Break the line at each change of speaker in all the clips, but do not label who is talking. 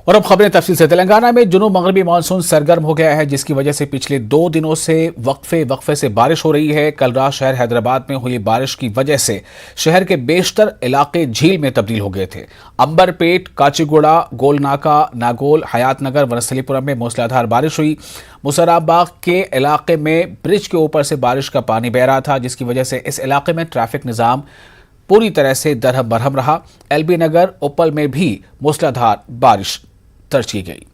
और अब खबरें तफसील से। तेलंगाना में जुनूब मगरबी मानसून सरगर्म हो गया है, जिसकी वजह से पिछले 2 दिनों से वक्फे से बारिश हो रही है। कल रात शहर हैदराबाद में हुई बारिश की वजह से शहर के बेशतर इलाके झील में तब्दील हो गए थे। अंबरपेट, काचीगुड़ा, गोलनाका, नागोल, हयातनगर, वनस्थलीपुरम में मूसलाधार बारिश हुई। मुसराबाग के इलाके में ब्रिज के ऊपर से बारिश का पानी बह रहा था, जिसकी वजह से इस इलाके में ट्रैफिक निजाम पूरी तरह से दरहम बरहम रहा। एलबी नगर, उपल में भी मूसलाधार बारिश दर्ज की गई।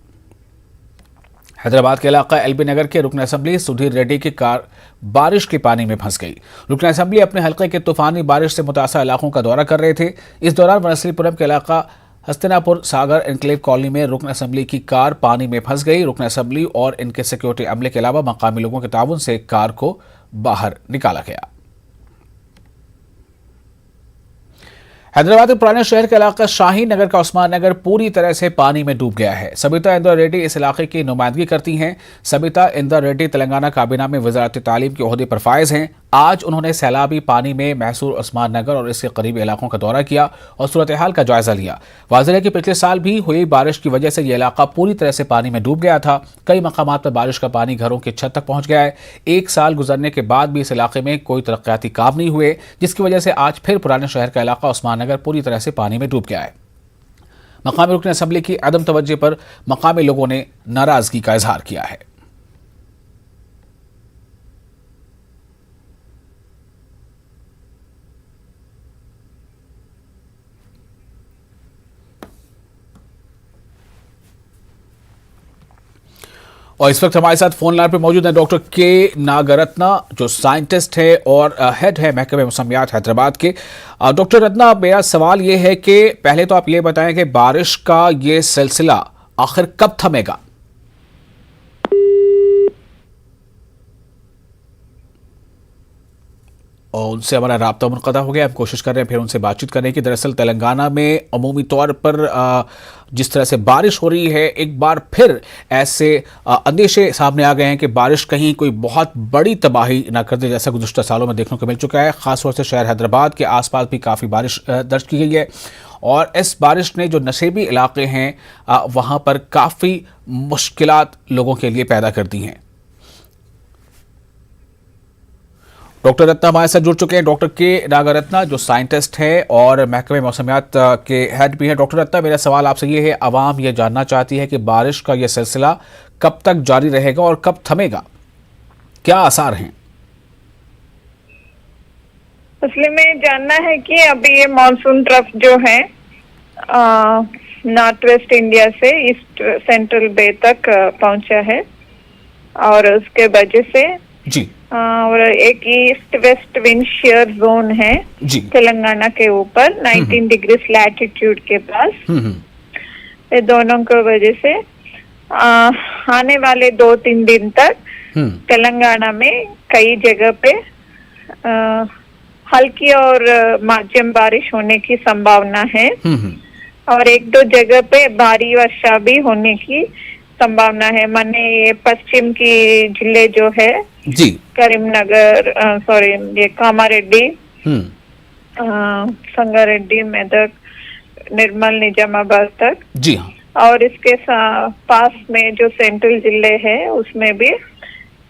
हैदराबाद के इलाका एलबी नगर के रुकन असेंबली सुधीर रेड्डी की कार बारिश के पानी में फंस गई। रुकन असेंबली अपने हल्के के तूफानी बारिश से मुतासर इलाकों का दौरा कर रहे थे। इस दौरान वनस्थलीपुरम के इलाका हस्तिनापुर सागर एनक्लेव कॉलोनी में रुकन असेंबली की कार पानी में फंस गई। रुकन असेंबली और इनके सिक्योरिटी अमले के अलावा मकामी लोगों के ताउन से कार को बाहर निकाला गया। हैदराबाद के पुराने शहर के इलाका शाहीन नगर का उस्मान नगर पूरी तरह से पानी में डूब गया है। सबिता इंदर रेड्डी इस इलाके की नुमाइंदगी करती हैं। सबिता इंदर रेड्डी तेलंगाना काबीना में वजारत तालीम के ओहदे पर फायज हैं। आज उन्होंने सैलाबी पानी में महसूर उस्मान नगर और इसके करीबी इलाकों का दौरा किया और सूरत हाल का जायजा लिया। वाज़ेह है कि पिछले साल भी हुई बारिश की वजह से यह इलाका पूरी तरह से पानी में डूब गया था। कई मकामात पर बारिश का पानी घरों की छत तक पहुंच गया है। 1 साल गुजरने के बाद भी इस इलाके में कोई तरक्याती काम नहीं हुए, जिसकी वजह से आज फिर पुराने शहर का इलाका उस्मान नगर पूरी तरह से पानी में डूब गया है। मकामी रुकन असेंबली की अदम तवज्जो पर मकामी लोगों ने नाराजगी का इजहार किया है। और इस वक्त हमारे साथ फोन लाइन पर मौजूद है डॉक्टर के नागरत्ना, जो साइंटिस्ट है और हेड है महकमे मौसमियात हैदराबाद के। डॉक्टर रत्ना, मेरा सवाल ये है कि पहले तो आप ये बताएं कि बारिश का ये सिलसिला आखिर कब थमेगा? और उनसे हमारा राब्ता मुनक़ता हो गया। हम कोशिश कर रहे हैं फिर उनसे बातचीत करने की। दरअसल तेलंगाना में अमूमी तौर पर जिस तरह से बारिश हो रही है, एक बार फिर ऐसे अंदेशे सामने आ गए हैं कि बारिश कहीं कोई बहुत बड़ी तबाही ना कर दे, जैसा गुज़श्ता सालों में देखने को मिल चुका है। ख़ासतौर से शहर हैदराबाद के आसपास भी काफ़ी बारिश दर्ज की गई है और इस बारिश ने जो नशेबी इलाके हैं वहाँ पर काफ़ी मुश्किलात लोगों के लिए पैदा कर दी हैं। डॉक्टर रत्ना हमारे साथ जुड़ चुके हैं, डॉक्टर के नागरत्ना, जो साइंटिस्ट हैं और महकमे मौसमियात के हेड भी हैं। डॉक्टर रत्ना, मेरा सवाल आपसे ये है, आवाम ये जानना चाहती है कि बारिश का ये सिलसिला कब तक जारी रहेगा और कब थमेगा, क्या आसार हैं?
असली में जानना है कि अभी ये मानसून ट्रफ जो है नॉर्थ वेस्ट इंडिया से ईस्ट सेंट्रल बे तक पहुंचा है और उसके वजह से
जी
और एक east west wind shear zone है तेलंगाना के ऊपर 19 डिग्री लैटिट्यूड के पास। ये दोनों की वजह से आने वाले 2-3 दिन तक तेलंगाना में कई जगह पे हल्की और मध्यम बारिश होने की संभावना है और 1-2 जगह पे भारी वर्षा भी होने की संभावना है। माने ये पश्चिम की जिले जो है
जी,
करीमनगर, ये कामारेड्डी, संगारेड्डी, मेदक, निर्मल, निजामाबाद तक
जी हाँ,
और इसके पास में जो सेंट्रल जिले है उसमें भी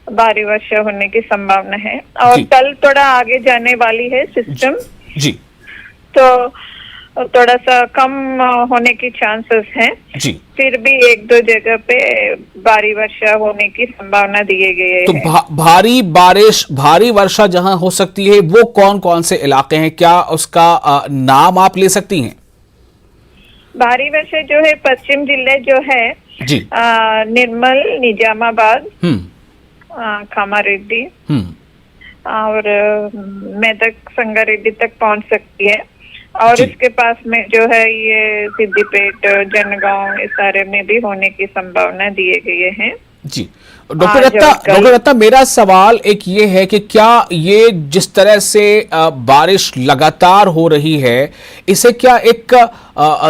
भारी वर्षा होने की संभावना है। और कल थोड़ा आगे जाने वाली है सिस्टम
जी,
तो थोड़ा सा कम होने की चांसेस हैं जी। फिर भी 1-2 जगह पे भारी वर्षा होने की संभावना दिए गए
तो हैं। भारी वर्षा जहां हो सकती है वो कौन कौन से इलाके हैं, क्या उसका नाम आप ले सकती हैं?
भारी वर्षा जो है पश्चिम जिले जो है जी, निर्मल, निजामाबाद, कामारेड्डी और मेदक, संगारेड्डी तक पहुंच सकती है और इसके पास में जो है ये सिद्दीपेट, जनगांव, इस सारे में भी होने की संभावना दिए गए हैं जी।
डॉक्टर रत्ना, मेरा सवाल एक ये है कि क्या ये जिस तरह से बारिश लगातार हो रही है, इसे क्या एक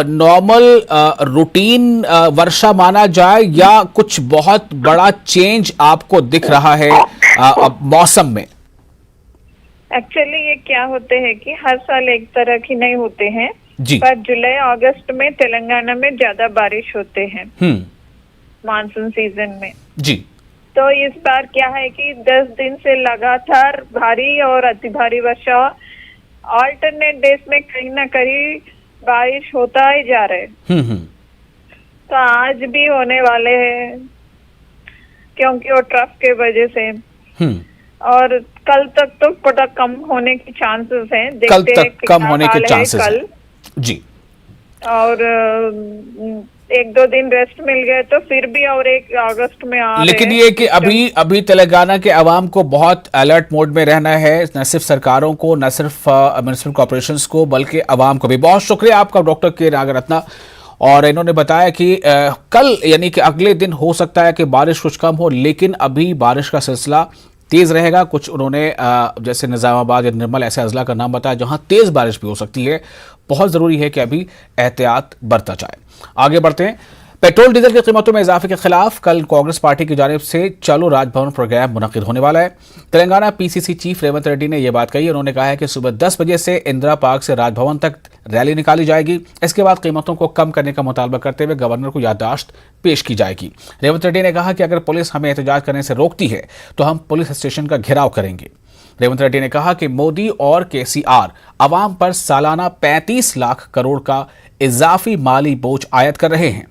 नॉर्मल रूटीन वर्षा माना जाए या कुछ बहुत बड़ा चेंज आपको दिख रहा है मौसम में?
एक्चुअली ये क्या होते हैं कि हर साल एक तरह की नहीं होते हैं
जी।
पर जुलाई अगस्त में तेलंगाना में ज्यादा बारिश होते हैं मानसून सीजन में।
जी।
तो इस बार क्या है कि 10 दिन से लगातार भारी और अति भारी वर्षा, अल्टरनेट डेज में कहीं ना कहीं बारिश होता ही जा रहा है। तो आज भी होने वाले हैं क्योंकि वो ट्रफ के वजह से, और कल तक तो थोड़ा कम होने की चांसेस हैं।
कल तक कम होने के चांसेस
कल
हैं। जी।
और 1-2 दिन रेस्ट मिल गए तो फिर भी और 1 अगस्त में आ
लेकिन
रहे
ये कि अभी तेलंगाना के अवाम को बहुत अलर्ट मोड में रहना है, न सिर्फ सरकारों को, न सिर्फ म्युनिसिपल कॉर्पोरेशंस को, बल्कि अवाम को भी। बहुत शुक्रिया आपका डॉक्टर के नागरत्ना। और इन्होंने बताया कि कल यानी कि अगले दिन हो सकता है कि बारिश कुछ कम हो, लेकिन अभी बारिश का सिलसिला तेज रहेगा। कुछ उन्होंने जैसे निजामाबाद या निर्मल ऐसे अजला का नाम बताया जहां तेज बारिश भी हो सकती है। बहुत जरूरी है कि अभी एहतियात बरता जाए। आगे बढ़ते हैं। पेट्रोल डीजल की कीमतों में इजाफे के खिलाफ कल कांग्रेस पार्टी की जानिब से चलो राजभवन प्रोग्राम मुनक्किद होने वाला है। तेलंगाना पीसीसी चीफ रेवंत रेड्डी ने यह बात कही। उन्होंने कहा है कि सुबह 10 बजे से इंदिरा पार्क से राजभवन तक रैली निकाली जाएगी। इसके बाद कीमतों को कम करने का मुतालबा करते हुए गवर्नर को याददाश्त पेश की जाएगी। रेवंत रेड्डी ने कहा कि अगर पुलिस हमें एहतजाज करने से रोकती है तो हम पुलिस स्टेशन का घेराव करेंगे। रेवंत रेड्डी ने कहा कि मोदी और केसीआर अवाम पर सालाना 35 लाख करोड़ का इजाफी माली बोझ आयद कर रहे हैं।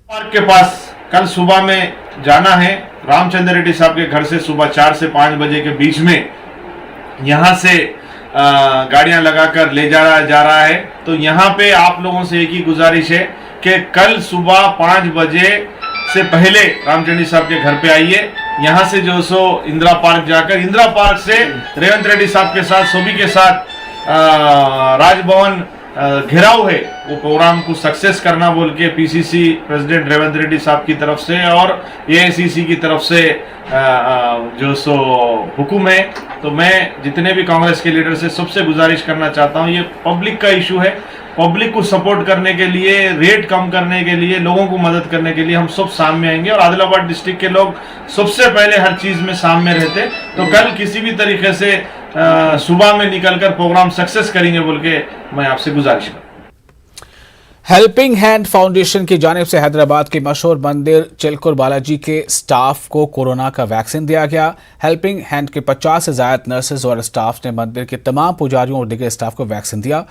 पार्क के पास कल सुबह में जाना है। रामचंद्र रेड्डी साहब के घर से सुबह 4 से 5 बजे के बीच में यहां से गाड़ियां लगाकर ले जा रहा है। तो यहां पे आप लोगों से एक ही गुजारिश है कि कल सुबह 5 बजे से पहले रामचंद्र साहब के घर पे आइए। यहां से जो सो इंदिरा पार्क जाकर इंदिरा पार्क से रेवंत रेड्डी साहब के साथ, सभी के साथ राजभवन घेराव है, वो प्रोग्राम को सक्सेस करना बोल के पीसीसी प्रेसिडेंट रेवंत रेड्डी साहब की तरफ से और एआईसीसी की तरफ से जो सो हुकुम है। तो मैं जितने भी कांग्रेस के लीडर से सबसे गुजारिश करना चाहता हूं, ये पब्लिक का इशू है। पब्लिक को सपोर्ट करने के लिए, रेट कम करने के लिए, लोगों को मदद करने के लिए हम सब सामने आएंगे। और आदिलाबाद डिस्ट्रिक्ट के लोग सबसे पहले हर चीज में सामने रहते। तो कल किसी भी तरीके से सुबह में निकलकर प्रोग्राम सक्सेस करेंगे बोल के मैं आपसे गुजारिश करूं।
हेल्पिंग हैंड फाउंडेशन की जानिब से हैदराबाद के मशहूर मंदिर चिलकुर बालाजी के स्टाफ को कोरोना का वैक्सीन दिया गया। हेल्पिंग हैंड के 50 से ज्यादा नर्सेज और स्टाफ ने मंदिर के तमाम पुजारियों और दीगर स्टाफ को वैक्सीन दिया।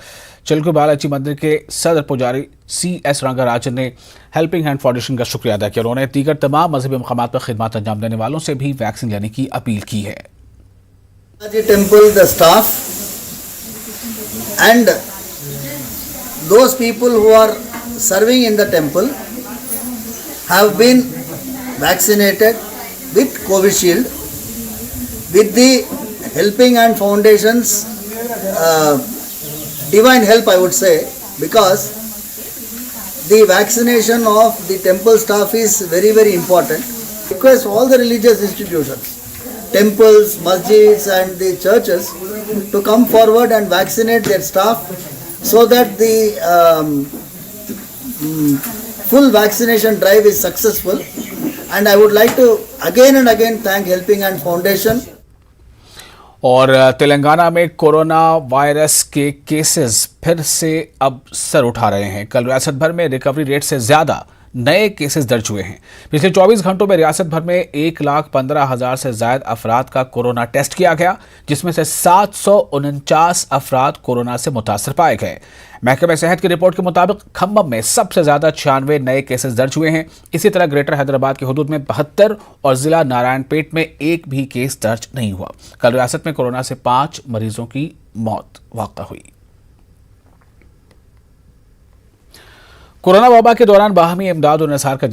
चिलकुर बालाजी मंदिर के सदर पुजारी CS रंगाराजन ने हेल्पिंग हैंड फाउंडेशन का शुक्रिया अदा किया। उन्होंने दीगर तमाम मजहबी मकामात पर खिदमत अंजाम देने वालों से भी वैक्सीन लेने की अपील की है।
Temple, the staff and those people who are serving in the temple have been vaccinated with Covishield with the Helping Hand Foundation's divine help, I would say, because the vaccination of the temple staff is very, very important. I request all the religious institutions, temples, masjids and the churches to come forward and vaccinate their staff so that the full vaccination drive is successful. And I would like to again and again thank Helping Hand Foundation.
और तेलंगाना में corona virus के cases फिर से अब sir उठा रहे हैं। कल रियासत भर में रिकवरी रेट से ज्यादा नए केसेस दर्ज हुए हैं। पिछले 24 घंटों में रियासत भर में 1,15,000 से ज्यादा अफराद का कोरोना टेस्ट किया गया, जिसमें से 749 अफराद कोरोना से मुतासर पाए गए। महकमे सेहत की रिपोर्ट के मुताबिक खम्मम में सबसे ज्यादा 96 नए केसेस दर्ज हुए हैं। इसी तरह ग्रेटर हैदराबाद के हुदूद में 72 और जिला नारायणपेट में एक भी केस दर्ज नहीं हुआ। कल रियासत में कोरोना से 5 मरीजों की मौत वाक़ा हुई। कोरोना वबा के दौरान बाहमी इमदाद और निसार का